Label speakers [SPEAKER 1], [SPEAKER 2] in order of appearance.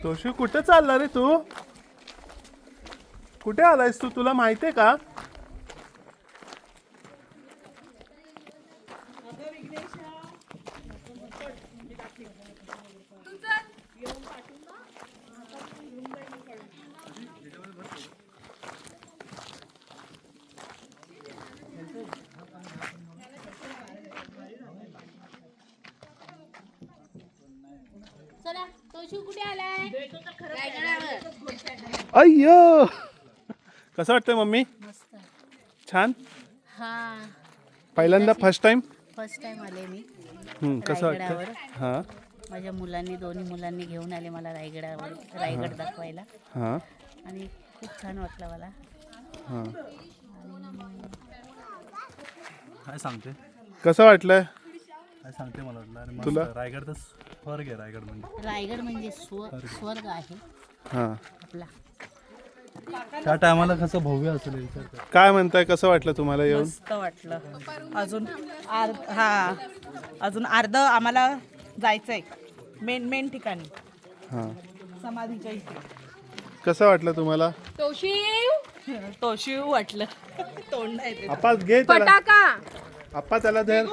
[SPEAKER 1] तोशी कुठे चालला रे तू? कुठे आलायस तू? तुला माहितीये का?
[SPEAKER 2] चला तोशू कुठे आलाय?
[SPEAKER 1] अय्यो, कसं वाटतंय मम्मी?
[SPEAKER 2] मस्त.
[SPEAKER 1] छान.
[SPEAKER 2] हा
[SPEAKER 1] पहिल्यांदा फर्स्ट टाइम.
[SPEAKER 2] फर्स्ट टाइम आले मी
[SPEAKER 1] कसं वाटतं?
[SPEAKER 2] रायगडावर.
[SPEAKER 1] हां
[SPEAKER 2] माझ्या मुलांनी दोन्ही मुलांनी घेऊन आले मला रायगड दाखवायला
[SPEAKER 1] हां
[SPEAKER 2] आणि खूप छान वाटलं मला.
[SPEAKER 1] हां.
[SPEAKER 3] काय सांगते
[SPEAKER 1] कसं वाटलंय
[SPEAKER 3] काय सांगते मला वाटलं आणि
[SPEAKER 1] तुला?
[SPEAKER 3] मस्त. रायगड तर स्वर्ग आहे.
[SPEAKER 2] रायगड म्हणजे स्वर्ग आहे
[SPEAKER 1] हां.
[SPEAKER 2] आपला.
[SPEAKER 3] त्या टायमाला कसं भव्य असेल विचार कर.
[SPEAKER 1] काय म्हणताय? कसं वाटलं तुम्हाला येऊन?
[SPEAKER 4] मस्त वाटलं. अजून अर्ध आम्हाला जायचंय मेन ठिकाणी
[SPEAKER 1] हां.
[SPEAKER 4] समाधीच्या इथे.
[SPEAKER 1] कसं वाटलं तुम्हाला?
[SPEAKER 4] तो शिव वाटलं. तोंड आहे ते.
[SPEAKER 1] आप्पा घे त्याला. आप्पा त्याला धर.